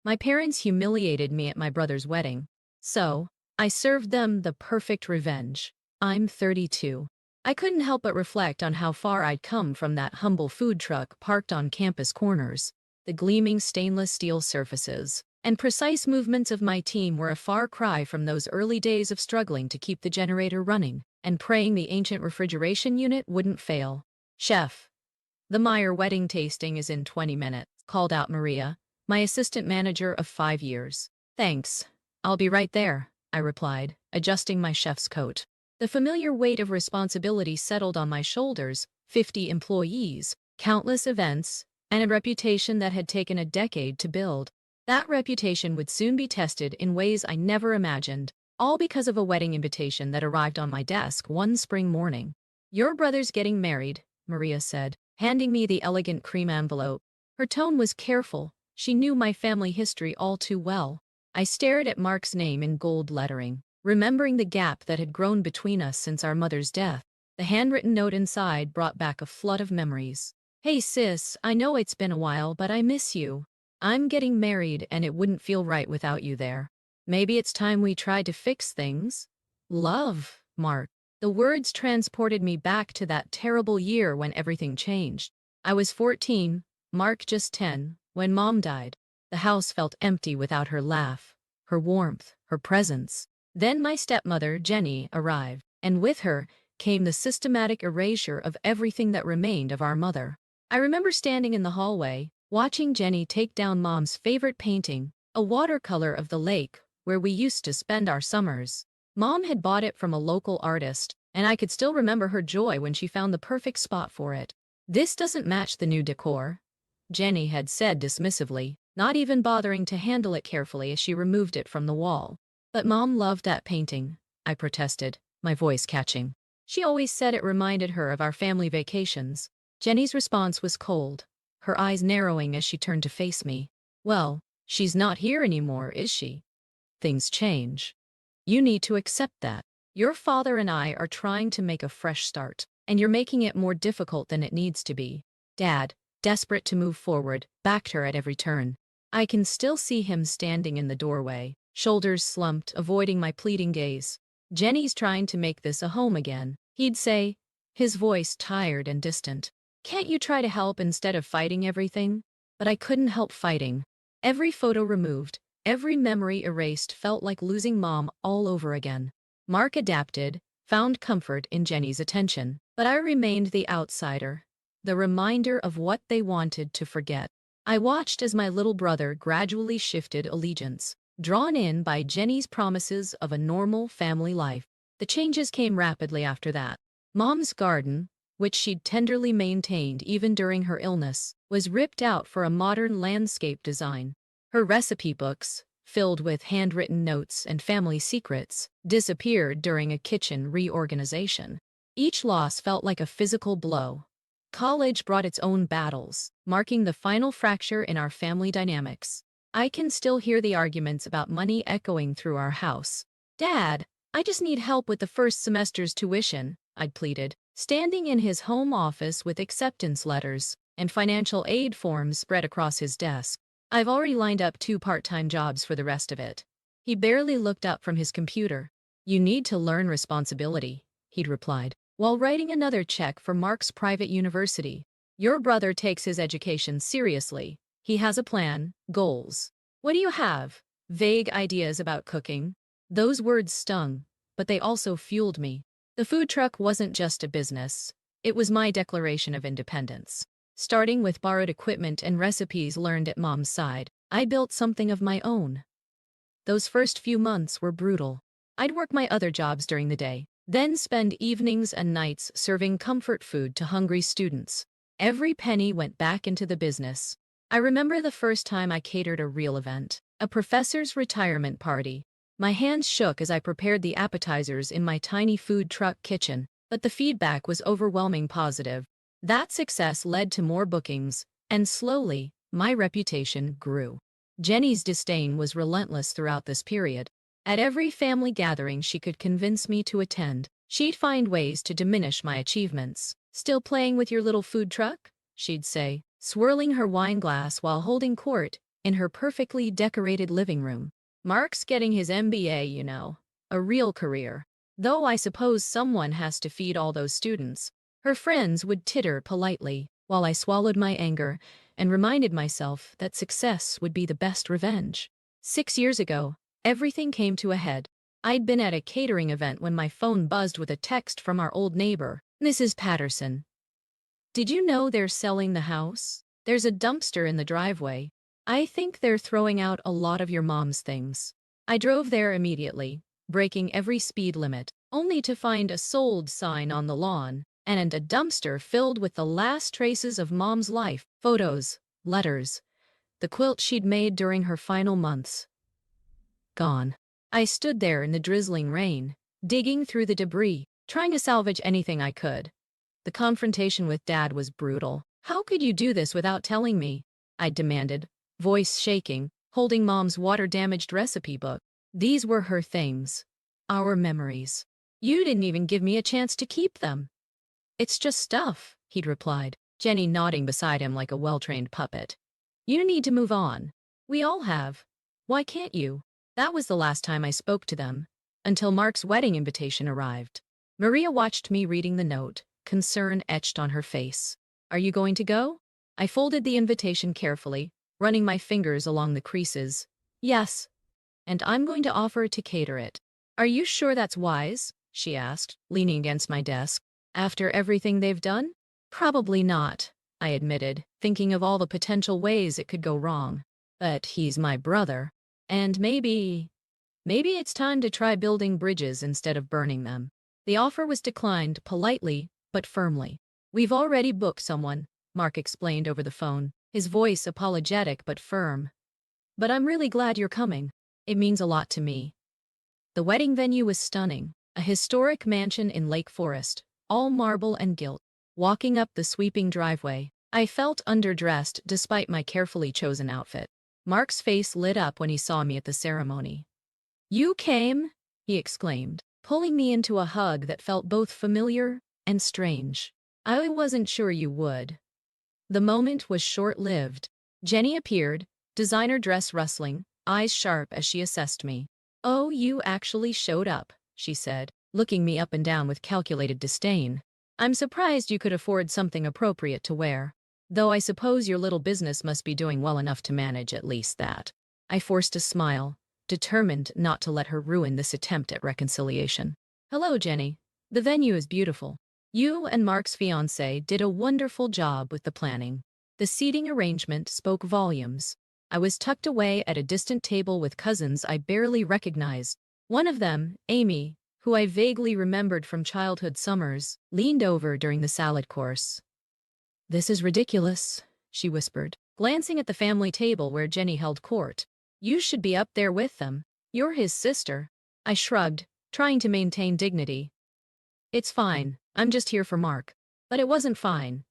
My parents humiliated me at my brother's wedding. So, I served them the perfect revenge. I'm 32. I couldn't help but reflect on how far I'd come from that humble food truck parked on campus corners. The gleaming stainless steel surfaces and precise movements of my team were a far cry from those early days of struggling to keep the generator running and praying the ancient refrigeration unit wouldn't fail. Chef, the Meyer wedding tasting is in 20 minutes, called out Maria, my assistant manager of 5 years. Thanks. I'll be right there, I replied, adjusting my chef's coat. The familiar weight of responsibility settled on my shoulders: 50 employees, countless events, and a reputation that had taken a decade to build. That reputation would soon be tested in ways I never imagined, all because of a wedding invitation that arrived on my desk one spring morning. Your brother's getting married, Maria said, handing me the elegant cream envelope. Her tone was careful. She knew my family history all too well. I stared at Mark's name in gold lettering, remembering the gap that had grown between us since our mother's death. The handwritten note inside brought back a flood of memories. Hey sis, I know it's been a while, but I miss you. I'm getting married and it wouldn't feel right without you there. Maybe it's time we tried to fix things. Love, Mark. The words transported me back to that terrible year when everything changed. I was 14, Mark just 10, when Mom died. The house felt empty without her laugh, her warmth, her presence. Then my stepmother, Jenny, arrived, and with her came the systematic erasure of everything that remained of our mother. I remember standing in the hallway, watching Jenny take down Mom's favorite painting, a watercolor of the lake where we used to spend our summers. Mom had bought it from a local artist, and I could still remember her joy when she found the perfect spot for it. This doesn't match the new decor, Jenny had said dismissively, not even bothering to handle it carefully as she removed it from the wall. But Mom loved that painting, I protested, my voice catching. She always said it reminded her of our family vacations. Jenny's response was cold, her eyes narrowing as she turned to face me. Well, she's not here anymore, is she? Things change. You need to accept that. Your father and I are trying to make a fresh start, and you're making it more difficult than it needs to be. Dad, desperate to move forward, backed her at every turn. I can still see him standing in the doorway, shoulders slumped, avoiding my pleading gaze. Jenny's trying to make this a home again, he'd say, his voice tired and distant. Can't you try to help instead of fighting everything? But I couldn't help fighting. Every photo removed, every memory erased felt like losing Mom all over again. Mark adapted, found comfort in Jenny's attention, but I remained the outsider, the reminder of what they wanted to forget. I watched as my little brother gradually shifted allegiance, drawn in by Jenny's promises of a normal family life. The changes came rapidly after that. Mom's garden, which she'd tenderly maintained even during her illness, was ripped out for a modern landscape design. Her recipe books, filled with handwritten notes and family secrets, disappeared during a kitchen reorganization. Each loss felt like a physical blow. College brought its own battles, marking the final fracture in our family dynamics. I can still hear the arguments about money echoing through our house. Dad, I just need help with the first semester's tuition, I'd pleaded, standing in his home office with acceptance letters and financial aid forms spread across his desk. I've already lined up 2 part-time jobs for the rest of it. He barely looked up from his computer. You need to learn responsibility, he'd replied, while writing another check for Mark's private university. Your brother takes his education seriously. He has a plan, goals. What do you have? Vague ideas about cooking? Those words stung, but they also fueled me. The food truck wasn't just a business. It was my declaration of independence. Starting with borrowed equipment and recipes learned at Mom's side, I built something of my own. Those first few months were brutal. I'd work my other jobs during the day, then spend evenings and nights serving comfort food to hungry students. Every penny went back into the business. I remember the first time I catered a real event, a professor's retirement party. My hands shook as I prepared the appetizers in my tiny food truck kitchen, but the feedback was overwhelmingly positive. That success led to more bookings, and slowly, my reputation grew. Jenny's disdain was relentless throughout this period. At every family gathering she could convince me to attend, she'd find ways to diminish my achievements. Still playing with your little food truck? She'd say, swirling her wine glass while holding court. in her perfectly decorated living room. Mark's getting his MBA, you know. A real career. Though I suppose someone has to feed all those students. Her friends would titter politely, while I swallowed my anger and reminded myself that success would be the best revenge. 6 years ago, everything came to a head. I'd been at a catering event when my phone buzzed with a text from our old neighbor, Mrs. Patterson. Did you know they're selling the house? There's a dumpster in the driveway. I think they're throwing out a lot of your mom's things. I drove there immediately, breaking every speed limit, only to find a sold sign on the lawn and a dumpster filled with the last traces of mom's life, photos, letters, the quilt she'd made during her final months. Gone. I stood there in the drizzling rain, digging through the debris, trying to salvage anything I could. The confrontation with Dad was brutal. How could you do this without telling me? I demanded, voice shaking, holding Mom's water-damaged recipe book. These were her things. Our memories. You didn't even give me a chance to keep them. It's just stuff, he'd replied, Jenny nodding beside him like a well-trained puppet. You need to move on. We all have. Why can't you? That was the last time I spoke to them, until Mark's wedding invitation arrived. Maria watched me reading the note, concern etched on her face. Are you going to go? I folded the invitation carefully, running my fingers along the creases. Yes. And I'm going to offer to cater it. Are you sure that's wise? She asked, leaning against my desk. After everything they've done? Probably not, I admitted, thinking of all the potential ways it could go wrong. But he's my brother. And maybe it's time to try building bridges instead of burning them. The offer was declined politely, but firmly. We've already booked someone, Mark explained over the phone, his voice apologetic but firm. But I'm really glad you're coming. It means a lot to me. The wedding venue was stunning, a historic mansion in Lake Forest, all marble and gilt. Walking up the sweeping driveway, I felt underdressed despite my carefully chosen outfit. Mark's face lit up when he saw me at the ceremony. You came? He exclaimed, pulling me into a hug that felt both familiar and strange. I wasn't sure you would. The moment was short-lived. Jenny appeared, designer dress rustling, eyes sharp as she assessed me. Oh, you actually showed up, she said, looking me up and down with calculated disdain. I'm surprised you could afford something appropriate to wear. Though I suppose your little business must be doing well enough to manage at least that. I forced a smile, determined not to let her ruin this attempt at reconciliation. Hello, Jenny. The venue is beautiful. You and Mark's fiancé did a wonderful job with the planning. The seating arrangement spoke volumes. I was tucked away at a distant table with cousins I barely recognized. One of them, Amy, who I vaguely remembered from childhood summers, leaned over during the salad course. This is ridiculous, she whispered, glancing at the family table where Jenny held court. You should be up there with them. You're his sister. I shrugged, trying to maintain dignity. It's fine. I'm just here for Mark. But it wasn't fine.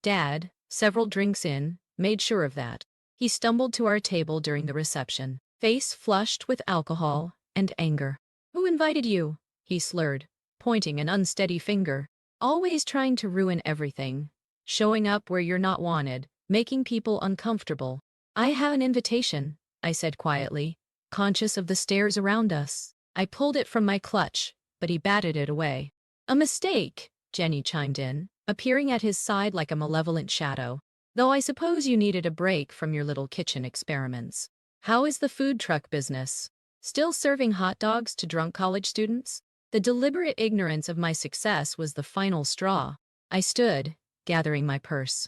Dad, several drinks in, made sure of that. He stumbled to our table during the reception, face flushed with alcohol and anger. Who invited you? He slurred, pointing an unsteady finger. Always trying to ruin everything. Showing up where you're not wanted, making people uncomfortable. I have an invitation, I said quietly, conscious of the stares around us. I pulled it from my clutch, but he batted it away. A mistake, Jenny chimed in, appearing at his side like a malevolent shadow. Though I suppose you needed a break from your little kitchen experiments. How is the food truck business? Still serving hot dogs to drunk college students? The deliberate ignorance of my success was the final straw. I stood, gathering my purse.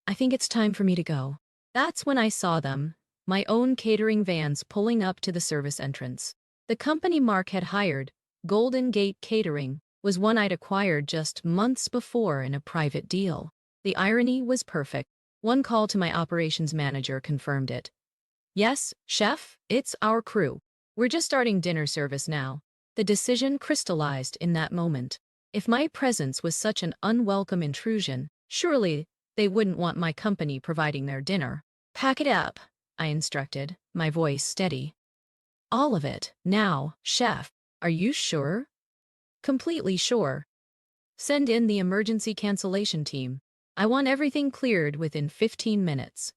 I think it's time for me to go. That's when I saw them, my own catering vans pulling up to the service entrance. The company Mark had hired, Golden Gate Catering, was one I'd acquired just months before in a private deal. The irony was perfect. One call to my operations manager confirmed it. Yes, chef, it's our crew. We're just starting dinner service now. The decision crystallized in that moment. If my presence was such an unwelcome intrusion, surely they wouldn't want my company providing their dinner. Pack it up, I instructed, my voice steady. All of it, now, chef. Are you sure? Completely sure. Send in the emergency cancellation team. I want everything cleared within 15 minutes.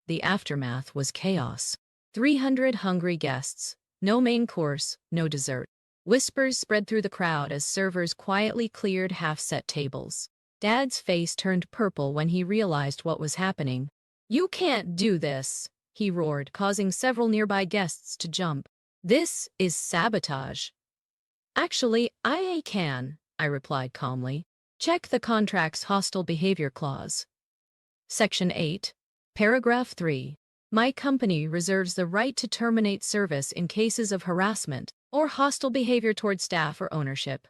The aftermath was chaos. 300 hungry guests. No main course, no dessert. Whispers spread through the crowd as servers quietly cleared half-set tables. Dad's face turned purple when he realized what was happening. "You can't do this," he roared, causing several nearby guests to jump. "This is sabotage." "Actually, I can," I replied calmly. "Check the contract's hostile behavior clause. Section 8, Paragraph 3. My company reserves the right to terminate service in cases of harassment or hostile behavior toward staff or ownership."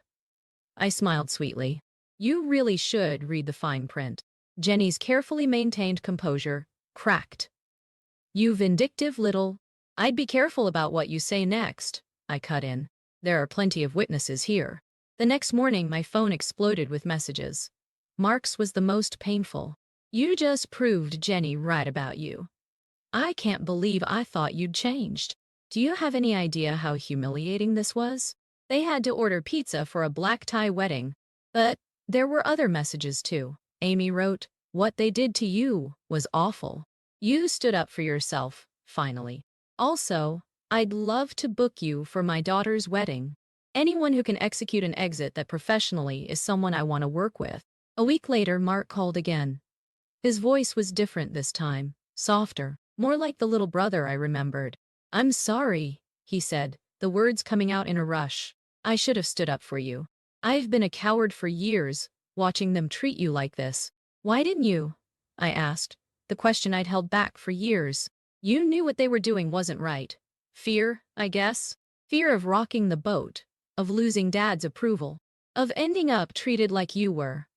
I smiled sweetly. You really should read the fine print. Jenny's carefully maintained composure cracked. "You vindictive little—" "I'd be careful about what you say next," I cut in. "There are plenty of witnesses here." The next morning, my phone exploded with messages. Mark's was the most painful. "You just proved Jenny right about you. I can't believe I thought you'd changed. Do you have any idea how humiliating this was? They had to order pizza for a black tie wedding. But there were other messages too." Amy wrote, "What they did to you was awful. You stood up for yourself, finally. Also, I'd love to book you for my daughter's wedding. Anyone who can execute an exit that professionally is someone I want to work with." A week later, Mark called again. His voice was different this time, softer, more like the little brother I remembered. "I'm sorry," he said, the words coming out in a rush. "I should have stood up for you. I've been a coward for years, watching them treat you like this." "Why didn't you?" I asked, the question I'd held back for years. "You knew what they were doing wasn't right. Fear, I guess. Fear of rocking the boat, of losing Dad's approval, of ending up treated like you were.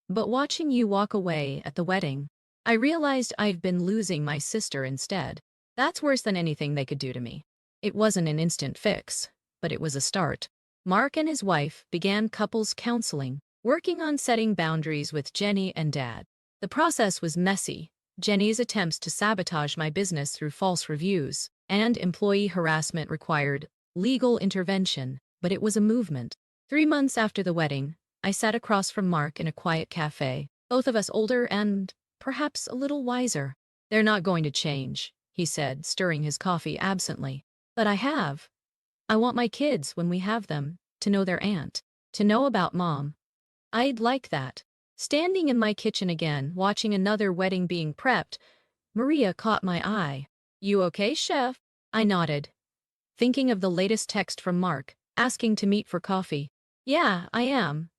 But watching you walk away at the wedding, I realized I've been losing my sister instead. That's worse than anything they could do to me." It wasn't an instant fix, but it was a start. Mark and his wife began couples counseling, working on setting boundaries with Jenny and Dad. The process was messy. Jenny's attempts to sabotage my business through false reviews and employee harassment required legal intervention, but it was a movement. 3 months after the wedding, I sat across from Mark in a quiet cafe, both of us older and perhaps a little wiser. "They're not going to change," he said, stirring his coffee absently. "But I have. I want my kids, when we have them, to know their aunt, to know about Mom. I'd like that." Standing in my kitchen again, watching another wedding being prepped, Maria caught my eye. "You okay, chef?" I nodded, thinking of the latest text from Mark, asking to meet for coffee. "Yeah, I am.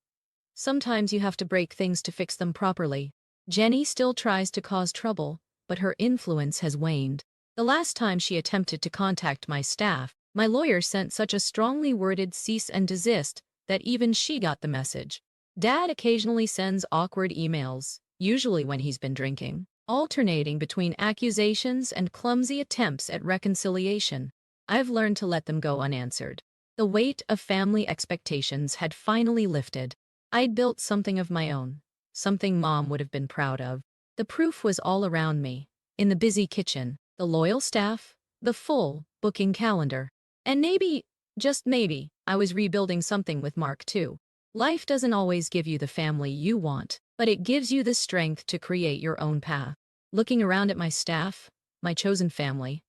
Sometimes you have to break things to fix them properly. Jenny still tries to cause trouble, but her influence has waned. The last time she attempted to contact my staff, my lawyer sent such a strongly worded cease and desist that even she got the message. Dad occasionally sends awkward emails, usually when he's been drinking, alternating between accusations and clumsy attempts at reconciliation. I've learned to let them go unanswered. The weight of family expectations had finally lifted. I'd built something of my own, something Mom would have been proud of. The proof was all around me, in the busy kitchen, the loyal staff, the full booking calendar. And maybe, just maybe, I was rebuilding something with Mark too. Life doesn't always give you the family you want, but it gives you the strength to create your own path. Looking around at my staff, my chosen family,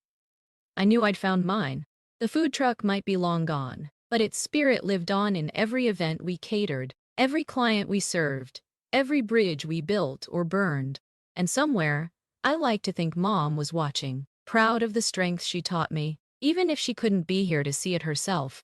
I knew I'd found mine. The food truck might be long gone, but its spirit lived on in every event we catered, every client we served, every bridge we built or burned. And somewhere, I like to think Mom was watching, proud of the strength she taught me, even if she couldn't be here to see it herself.